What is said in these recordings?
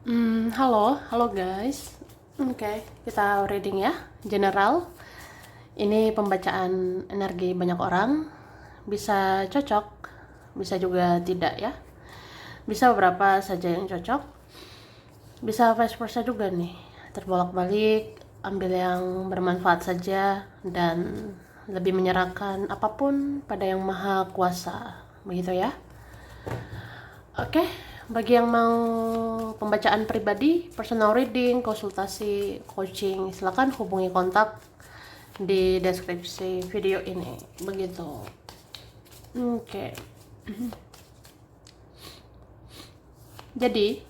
Halo guys. Oke, kita reading ya. General. Ini pembacaan energi banyak orang. Bisa cocok, bisa juga tidak ya. Bisa beberapa saja yang cocok. Bisa vice versa juga nih. Terbolak-balik, ambil yang bermanfaat saja dan lebih menyerahkan apapun pada Yang Maha Kuasa. Begitu ya. Oke, bagi yang mau pembacaan pribadi, personal reading, konsultasi, coaching, silakan hubungi kontak di deskripsi video ini. Begitu. Oke. Jadi,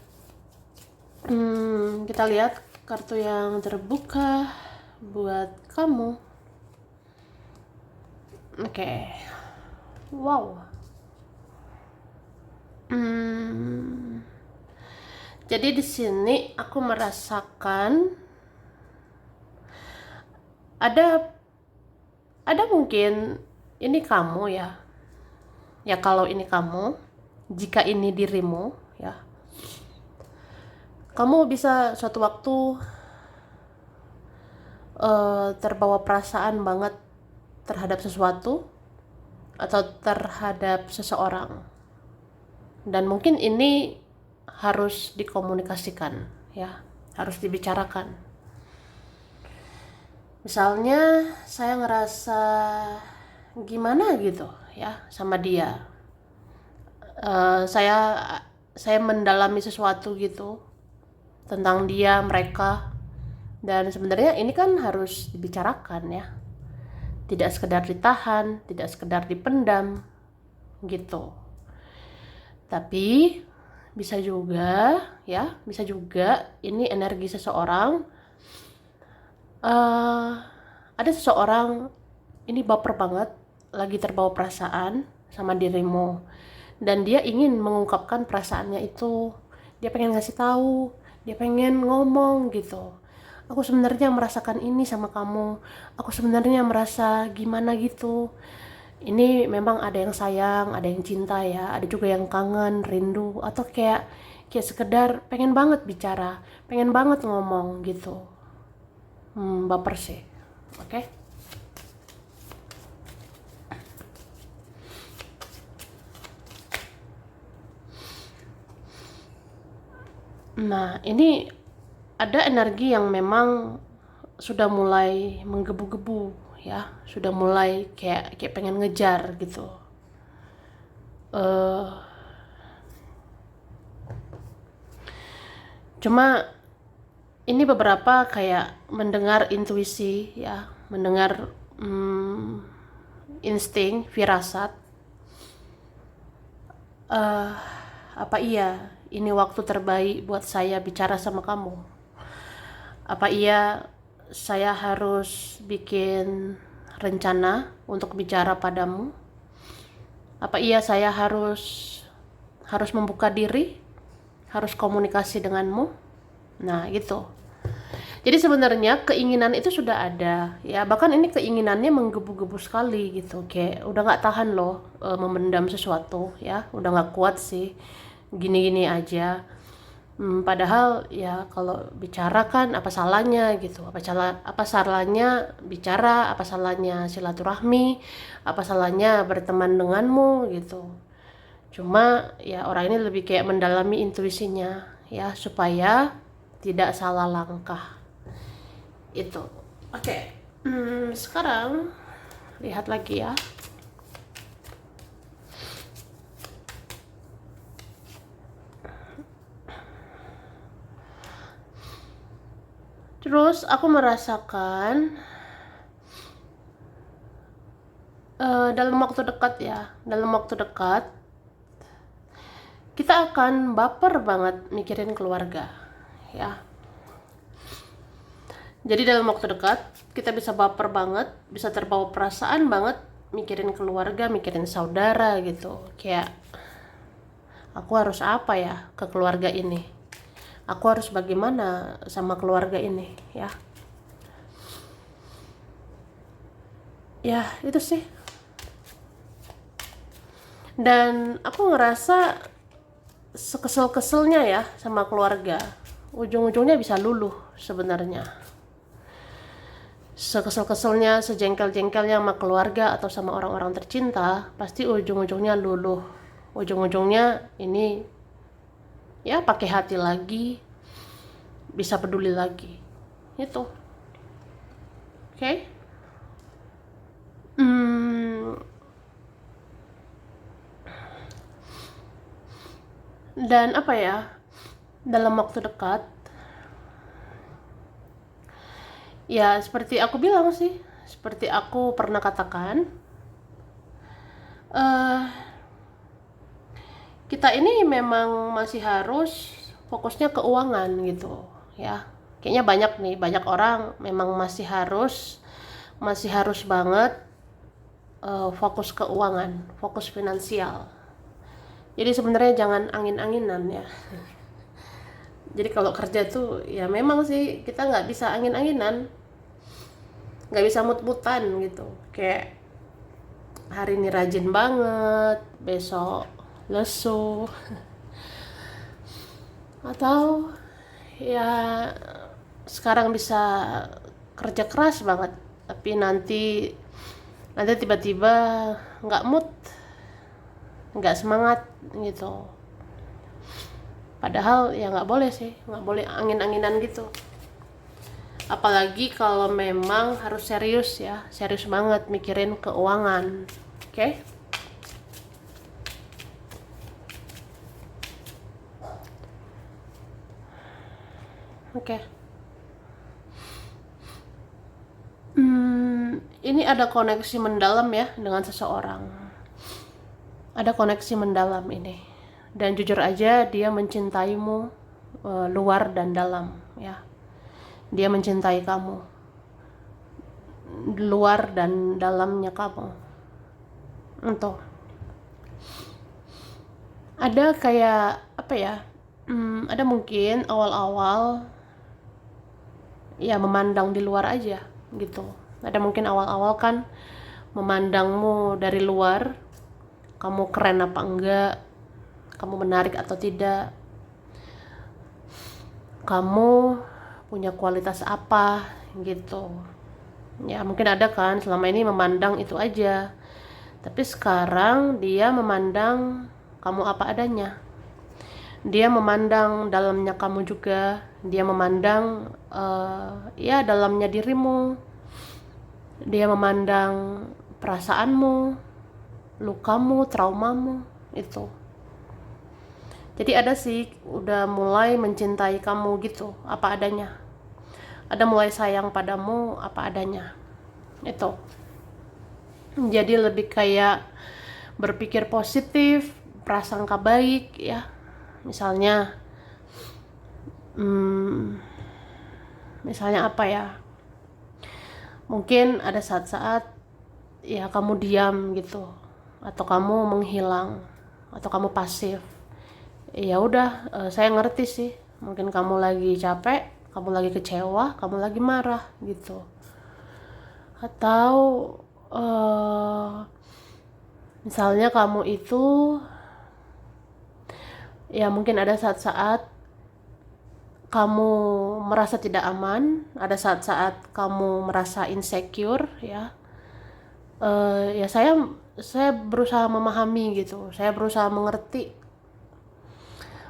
kita lihat kartu yang terbuka buat kamu. Oke. Wow. Jadi di sini aku merasakan ada mungkin ini kamu ya. Ya kalau ini kamu, jika ini dirimu ya. Kamu bisa suatu waktu terbawa perasaan banget terhadap sesuatu atau terhadap seseorang. Dan mungkin ini harus dikomunikasikan ya, harus dibicarakan. Misalnya saya ngerasa gimana gitu ya sama dia. Saya mendalami sesuatu gitu tentang dia, mereka, dan sebenarnya ini kan harus dibicarakan ya, tidak sekedar ditahan, tidak sekedar dipendam gitu. Tapi bisa juga ya, bisa juga ini energi seseorang. Ada seseorang ini baper banget, lagi terbawa perasaan sama dirimu, dan dia ingin mengungkapkan perasaannya itu. Dia pengen ngasih tahu, dia pengen ngomong gitu. Aku sebenarnya merasakan ini sama kamu. Aku sebenarnya merasa gimana gitu. Ini memang ada yang sayang, ada yang cinta ya, ada juga yang kangen, rindu, atau kayak sekedar pengen banget bicara, pengen banget ngomong gitu. Baper sih. Oke. Nah, ini ada energi yang memang sudah mulai menggebu-gebu ya, sudah mulai kayak pengen ngejar gitu. Cuma ini beberapa kayak mendengar intuisi ya, mendengar insting, firasat. Apa iya ini waktu terbaik buat saya bicara sama kamu? Apa iya saya harus bikin rencana untuk bicara padamu? Apa iya saya harus membuka diri, harus komunikasi denganmu? Nah, gitu. Jadi sebenarnya keinginan itu sudah ada ya, bahkan ini keinginannya menggebu-gebu sekali gitu, kayak udah nggak tahan loh memendam sesuatu ya, udah nggak kuat sih gini-gini aja. Padahal ya kalau bicara kan apa salahnya gitu, apa salahnya bicara, apa salahnya silaturahmi, apa salahnya berteman denganmu gitu. Cuma ya orang ini lebih kayak mendalami intuisinya ya, supaya tidak salah langkah itu. Oke. Sekarang lihat lagi ya. Terus aku merasakan dalam waktu dekat ya, dalam waktu dekat kita akan baper banget mikirin keluarga ya. Jadi dalam waktu dekat kita bisa baper banget, bisa terbawa perasaan banget mikirin keluarga, mikirin saudara gitu. Kayak aku harus apa ya ke keluarga ini? Aku harus bagaimana sama keluarga ini ya? Ya, itu sih. Dan aku ngerasa sekesel-keselnya ya sama keluarga. ujung-ujungnya bisa luluh sebenarnya. Sekesel-keselnya, sejengkel-jengkelnya sama keluarga atau sama orang-orang tercinta, pasti ujung-ujungnya luluh. Ujung-ujungnya ini ya pakai hati lagi, bisa peduli lagi. Itu. Oke? Okay? Dan apa ya? Dalam waktu dekat, ya seperti aku bilang sih, seperti aku pernah katakan, eh kita ini memang masih harus fokusnya keuangan gitu ya. Kayaknya banyak orang memang masih harus banget fokus keuangan, fokus finansial. Jadi sebenarnya jangan angin-anginan ya. Jadi kalau kerja tuh ya memang sih kita nggak bisa angin-anginan, nggak bisa mut-mutan gitu. Kayak hari ini rajin banget, besok lesu, atau ya sekarang bisa kerja keras banget, tapi nanti tiba-tiba nggak mood, nggak semangat gitu. Padahal ya nggak boleh sih, nggak boleh angin-anginan gitu. Apalagi kalau memang harus serius ya, serius banget mikirin keuangan. Oke? Okay? Oke. Okay. Ini ada koneksi mendalam ya dengan seseorang. Ada koneksi mendalam ini. Dan jujur aja dia mencintaimu luar dan dalam ya. Dia mencintai kamu luar dan dalamnya kamu. Untuk ada kayak apa ya? Ada mungkin awal-awal ya memandang di luar aja gitu. Ada mungkin awal-awal kan memandangmu dari luar, kamu keren apa enggak, kamu menarik atau tidak, kamu punya kualitas apa gitu ya. Mungkin ada kan selama ini memandang itu aja, tapi sekarang dia memandang kamu apa adanya. Dia memandang dalamnya kamu juga, dia memandang ya dalamnya dirimu, dia memandang perasaanmu, lukamu, traumamu itu. Jadi ada sih udah mulai mencintai kamu gitu apa adanya, ada mulai sayang padamu apa adanya itu. Jadi lebih kayak berpikir positif, prasangka baik ya. Misalnya apa ya, mungkin ada saat-saat ya kamu diam gitu, atau kamu menghilang, atau kamu pasif. Ya udah, saya ngerti sih, mungkin kamu lagi capek, kamu lagi kecewa, kamu lagi marah gitu. Atau misalnya kamu itu ya mungkin ada saat-saat kamu merasa tidak aman, ada saat-saat kamu merasa insecure ya. Ya saya berusaha memahami gitu, saya berusaha mengerti.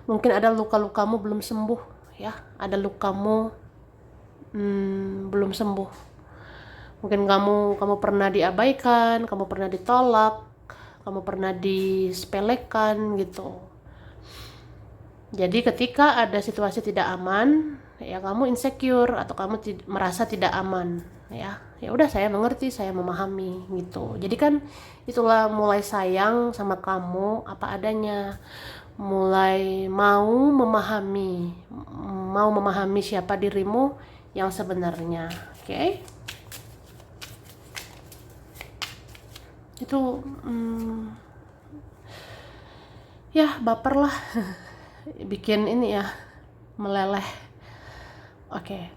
Mungkin ada luka-lukamu belum sembuh ya, ada lukamu belum sembuh. Mungkin kamu pernah diabaikan, kamu pernah ditolak, kamu pernah disepelekan gitu. Jadi ketika ada situasi tidak aman, ya kamu insecure atau kamu merasa tidak aman, ya. Ya udah, saya mengerti, saya memahami gitu. Jadi kan itulah mulai sayang sama kamu apa adanya. Mulai mau memahami siapa dirimu yang sebenarnya. Oke? Okay? Itu ya baper lah. Bikin ini ya meleleh. Oke.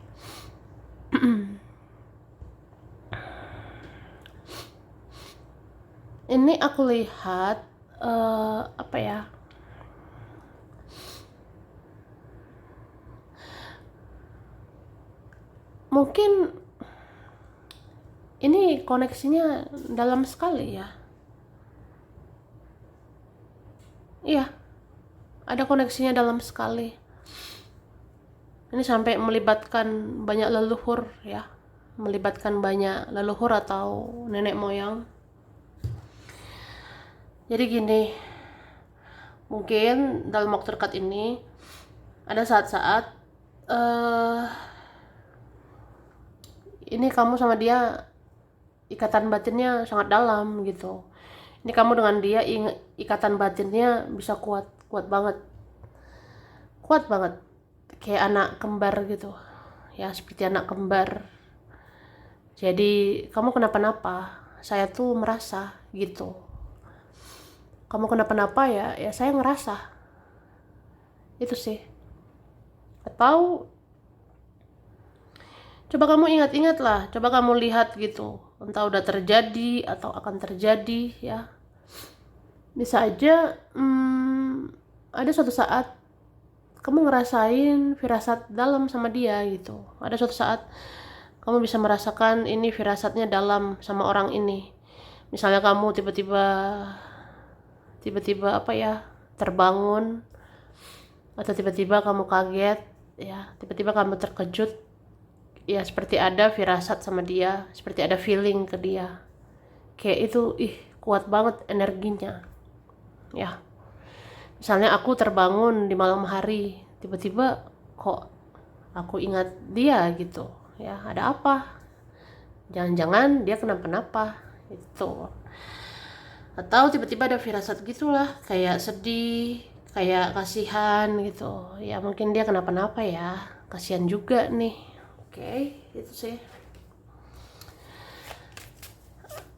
Ini aku lihat apa ya, mungkin ini koneksinya dalam sekali ya. Iya, ada koneksinya dalam sekali. Ini sampai melibatkan banyak leluhur ya, melibatkan banyak leluhur atau nenek moyang. Jadi gini, mungkin dalam waktu dekat ini ada saat-saat ini kamu sama dia ikatan batinnya sangat dalam gitu. Ini kamu dengan dia ikatan batinnya bisa kuat banget, kayak anak kembar gitu ya, seperti anak kembar. Jadi kamu kenapa-napa, saya tuh merasa gitu. Kamu kenapa-napa ya saya ngerasa. Itu sih. Atau coba kamu ingat-ingat lah, coba kamu lihat gitu, entah udah terjadi atau akan terjadi ya. Bisa aja ada suatu saat kamu ngerasain firasat dalam sama dia gitu. Ada suatu saat kamu bisa merasakan ini firasatnya dalam sama orang ini. Misalnya kamu tiba-tiba apa ya, terbangun, atau tiba-tiba kamu kaget ya, tiba-tiba kamu terkejut ya, seperti ada firasat sama dia, seperti ada feeling ke dia, kayak itu kuat banget energinya ya. Misalnya aku terbangun di malam hari, tiba-tiba kok aku ingat dia gitu ya, ada apa, jangan-jangan dia kenapa-napa itu. Atau tiba-tiba ada firasat gitulah, kayak sedih, kayak kasihan gitu ya, mungkin dia kenapa-napa ya, kasihan juga nih. Oke, itu sih.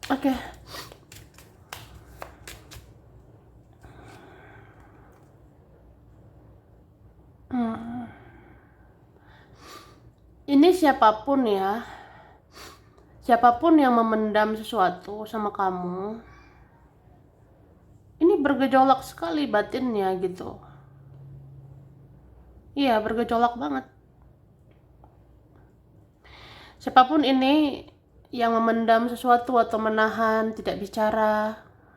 Oke. Ini siapapun ya, siapapun yang memendam sesuatu sama kamu, ini bergejolak sekali batinnya gitu. Iya, bergejolak banget. Siapapun ini yang memendam sesuatu atau menahan, tidak bicara,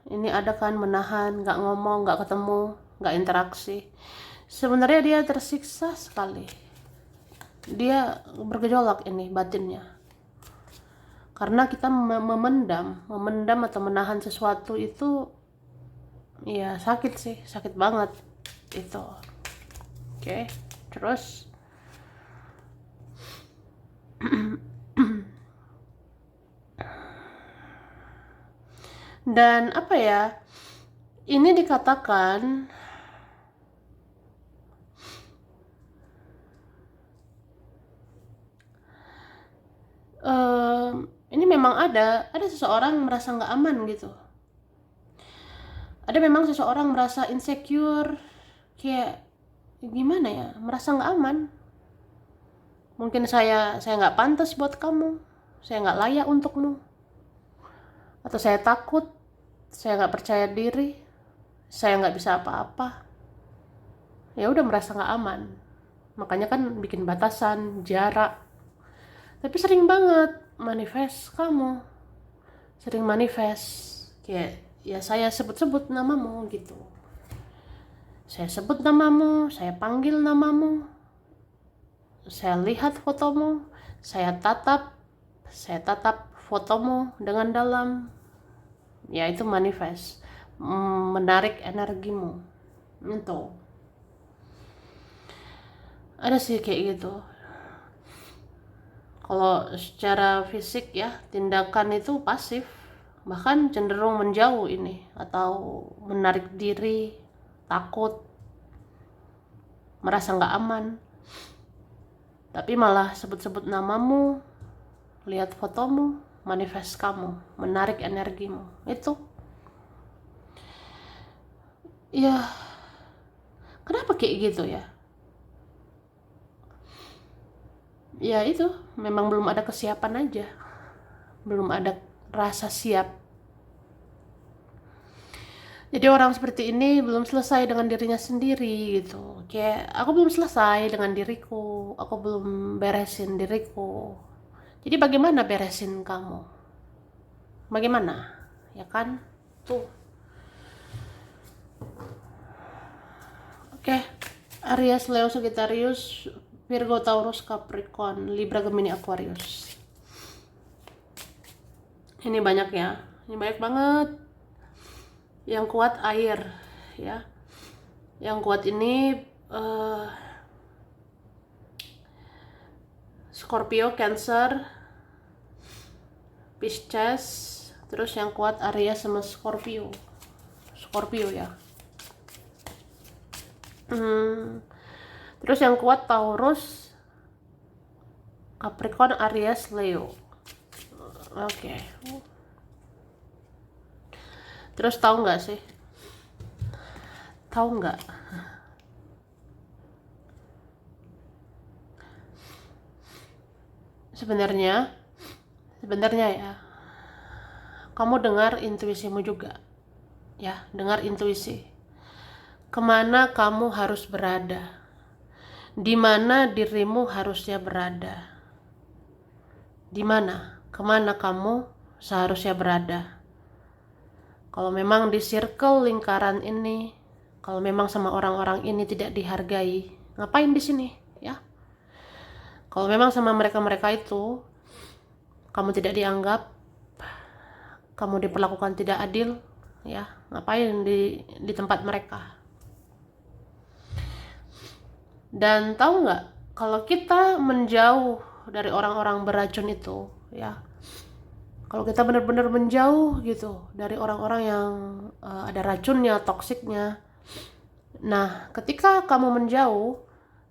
ini ada kan menahan, nggak ngomong, nggak ketemu, nggak interaksi. Sebenarnya dia tersiksa sekali. Dia bergejolak ini batinnya. Karena kita memendam atau menahan sesuatu itu ya sakit sih, sakit banget itu. Oke, terus dan apa ya, ini dikatakan ini memang ada seseorang merasa nggak aman gitu. Ada memang seseorang merasa insecure, kayak gimana ya, merasa nggak aman. Mungkin saya nggak pantas buat kamu, saya nggak layak untukmu, atau saya takut, saya nggak percaya diri, saya nggak bisa apa-apa. Ya udah, merasa nggak aman. Makanya kan bikin batasan, jarak. Tapi sering banget manifest kamu, sering manifest kayak ya saya sebut-sebut namamu gitu. Saya sebut namamu, saya panggil namamu, saya lihat fotomu, saya tatap fotomu dengan dalam. Ya itu manifest, menarik energimu. Itu ada sih kayak gitu. Kalau secara fisik ya, tindakan itu pasif, bahkan cenderung menjauh ini, atau menarik diri, takut, merasa nggak aman. Tapi malah sebut-sebut namamu, lihat fotomu, manifest kamu, menarik energimu. Itu ya, kenapa kayak gitu ya? Ya itu memang belum ada kesiapan aja, belum ada rasa siap. Jadi orang seperti ini belum selesai dengan dirinya sendiri gitu. Kayak aku belum selesai dengan diriku, aku belum beresin diriku. Jadi bagaimana beresin kamu? Bagaimana? Ya kan? Tuh. Oke. Aries, Leo, Sagittarius, Virgo, Taurus, Capricorn, Libra, Gemini, Aquarius. Ini banyak ya. Ini banyak banget. Yang kuat air, ya. Yang kuat ini Scorpio, Cancer, Pisces. Terus yang kuat Aries sama Scorpio. Scorpio ya. Terus yang kuat Taurus, Capricorn, Aries, Leo. Oke. Terus tahu nggak sih? Tahu nggak? Sebenarnya ya, kamu dengar intuisimu juga. Ya, dengar intuisi. Kemana kamu harus berada? Di mana dirimu harusnya berada? Di mana? Kemana kamu seharusnya berada? Kalau memang di circle lingkaran ini, kalau memang sama orang-orang ini tidak dihargai, ngapain di sini, ya? Kalau memang sama mereka-mereka itu kamu tidak dianggap, kamu diperlakukan tidak adil, ya, ngapain di tempat mereka? Dan tahu nggak, kalau kita menjauh dari orang-orang beracun itu, ya, kalau kita benar-benar menjauh gitu dari orang-orang yang ada racunnya, toksiknya. Nah, ketika kamu menjauh,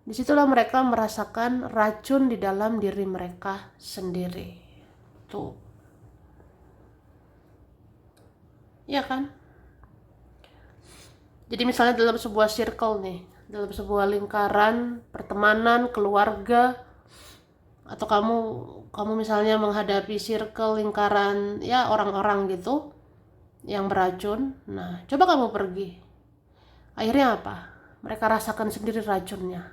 disitulah mereka merasakan racun di dalam diri mereka sendiri. Tuh. Ya kan? Jadi misalnya dalam sebuah circle nih, dalam sebuah lingkaran, pertemanan, keluarga, atau kamu misalnya menghadapi circle lingkaran ya orang-orang gitu yang beracun. Nah, coba kamu pergi. Akhirnya apa? Mereka rasakan sendiri racunnya.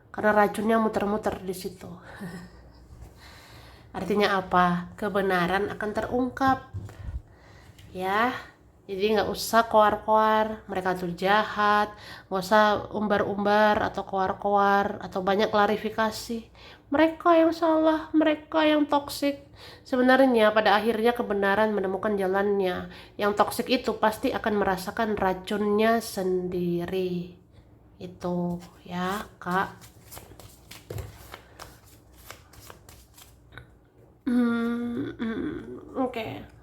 Karena racunnya muter-muter di situ. Artinya apa? Kebenaran akan terungkap. Ya. Jadi nggak usah koar-koar, mereka tuh jahat, nggak usah umbar-umbar atau koar-koar atau banyak klarifikasi. Mereka yang salah, mereka yang toksik. Sebenarnya pada akhirnya kebenaran menemukan jalannya. Yang toksik itu pasti akan merasakan racunnya sendiri. Itu ya, Kak. Oke.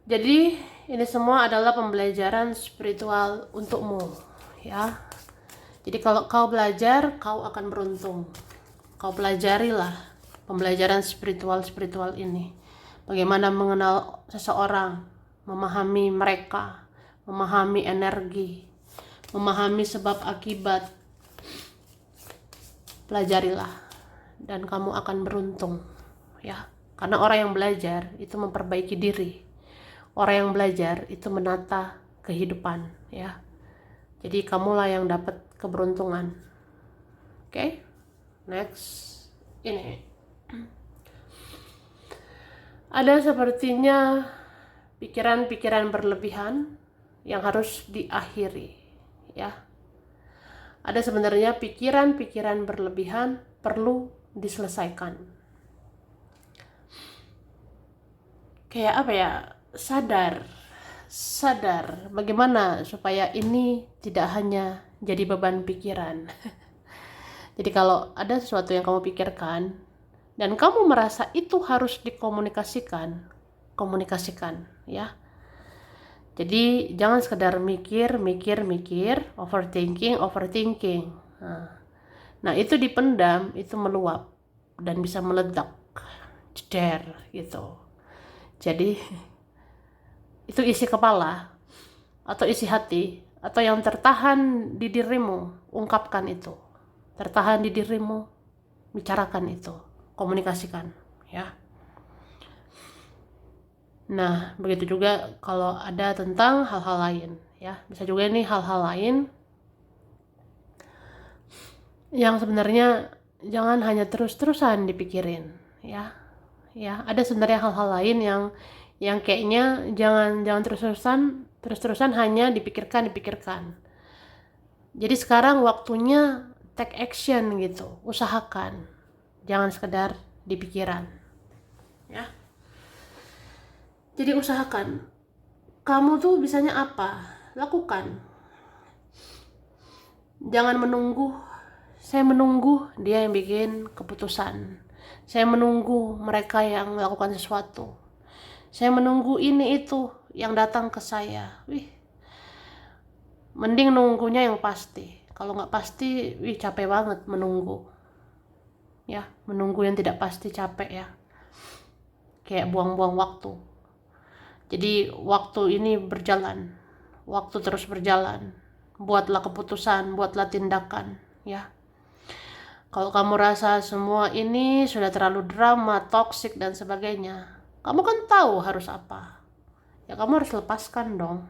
Jadi ini semua adalah pembelajaran spiritual untukmu, ya. Jadi kalau kau belajar, kau akan beruntung. Kau pelajarilah pembelajaran spiritual ini. Bagaimana mengenal seseorang, memahami mereka, memahami energi, memahami sebab akibat. Pelajarilah dan kamu akan beruntung, ya. Karena orang yang belajar itu memperbaiki diri. Orang yang belajar itu menata kehidupan, ya. Jadi kamulah yang dapat keberuntungan. Oke? Next. Ini. Ada sepertinya pikiran-pikiran berlebihan yang harus diakhiri, ya. Ada sebenarnya pikiran-pikiran berlebihan perlu diselesaikan. Kayak apa ya? Sadar bagaimana supaya ini tidak hanya jadi beban pikiran. Jadi kalau ada sesuatu yang kamu pikirkan dan kamu merasa itu harus dikomunikasikan, komunikasikan, ya. Jadi jangan sekedar mikir, overthinking. Nah, itu dipendam, itu meluap dan bisa meledak, ceder gitu. Jadi itu isi kepala atau isi hati atau yang tertahan di dirimu, ungkapkan itu. Tertahan di dirimu, bicarakan itu, komunikasikan, ya. Nah, begitu juga kalau ada tentang hal-hal lain, ya. Bisa juga ini hal-hal lain yang sebenarnya jangan hanya terus-terusan dipikirin, ya. Ya, ada sebenarnya hal-hal lain yang kayaknya jangan terus-terusan hanya dipikirkan. Jadi sekarang waktunya take action gitu, usahakan. Jangan sekedar di pikiran, ya. Jadi usahakan. Kamu tuh bisanya apa? Lakukan. Jangan menunggu. Saya menunggu dia yang bikin keputusan. Saya menunggu mereka yang melakukan sesuatu. Saya menunggu ini itu yang datang ke saya. Wih, mending nunggunya yang pasti. Kalau nggak pasti, wih capek banget menunggu. Ya, menunggu yang tidak pasti capek ya. Kayak buang-buang waktu. Jadi waktu ini berjalan. Waktu terus berjalan. Buatlah keputusan, buatlah tindakan, ya. Kalau kamu rasa semua ini sudah terlalu drama, toksik dan sebagainya, kamu kan tahu harus apa. Ya kamu harus lepaskan dong.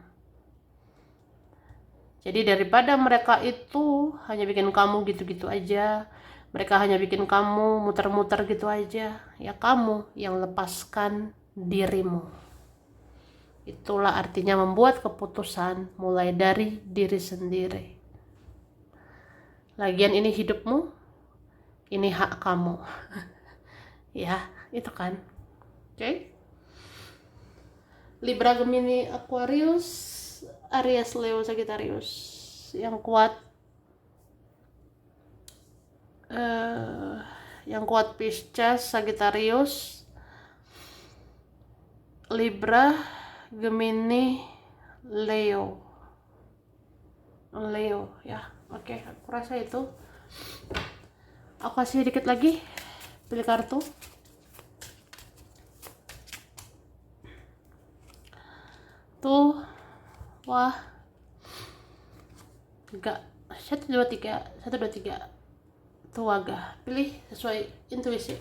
Jadi daripada mereka itu hanya bikin kamu gitu-gitu aja, mereka hanya bikin kamu muter-muter gitu aja, ya kamu yang lepaskan dirimu. Itulah artinya membuat keputusan mulai dari diri sendiri. Lagian ini hidupmu, ini hak kamu. Ya, itu kan. Oke. Libra, Gemini, Aquarius, Aries, Leo, Sagittarius. Yang kuat Pisces, Sagittarius, Libra, Gemini, Leo. Ya. Oke, aku rasa itu. Aku kasih dikit lagi pilih kartu. Tuh, wah, enggak, 1 2 3 tuh agak pilih sesuai intuisi.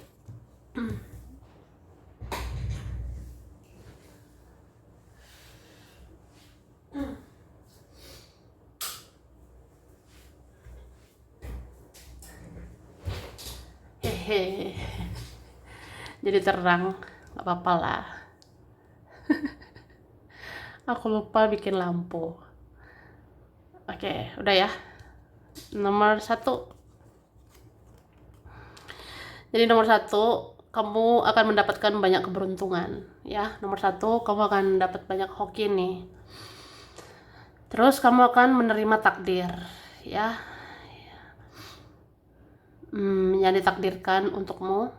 Hehe, jadi terang, nggak apa-apa lah. Aku lupa bikin lampu. Oke, udah ya. Nomor 1. Jadi nomor 1, kamu akan mendapatkan banyak keberuntungan. Ya, nomor 1, kamu akan dapat banyak hoki nih. Terus kamu akan menerima takdir. Ya, yang ditakdirkan untukmu.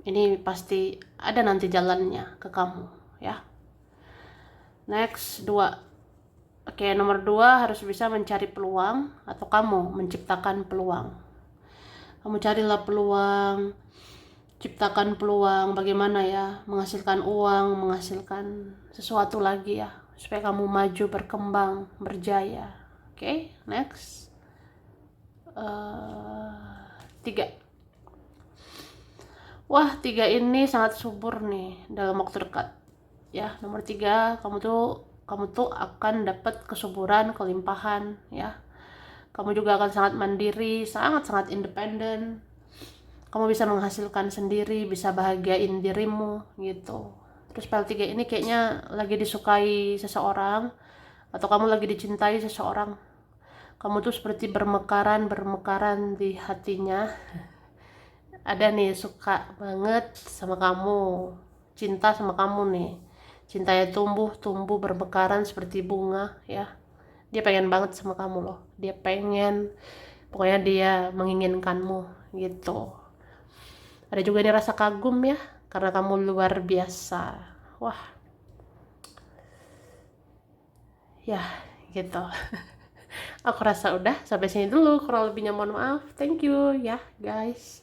Ini pasti ada nanti jalannya ke kamu. Ya. Next, 2. Oke, nomor 2 harus bisa mencari peluang atau kamu menciptakan peluang. Kamu carilah peluang, ciptakan peluang bagaimana ya menghasilkan uang, menghasilkan sesuatu lagi ya supaya kamu maju, berkembang, berjaya. Oke, next. 3. Wah, 3 ini sangat subur nih dalam waktu dekat. Ya, nomor 3, kamu tuh akan dapat kesuburan, kelimpahan ya. Kamu juga akan sangat mandiri, sangat independen. Kamu bisa menghasilkan sendiri, bisa bahagiain dirimu gitu. Terus PL3 ini kayaknya lagi disukai seseorang atau kamu lagi dicintai seseorang. Kamu tuh seperti bermekaran di hatinya. Ada nih suka banget sama kamu, cinta sama kamu nih. Cintanya tumbuh bermekaran seperti bunga ya. Dia pengen banget sama kamu loh. Pokoknya dia menginginkanmu gitu. Ada juga nih rasa kagum ya, karena kamu luar biasa. Wah, ya gitu. Aku rasa udah sampai sini dulu. Kurang lebihnya mohon maaf. Thank you ya guys.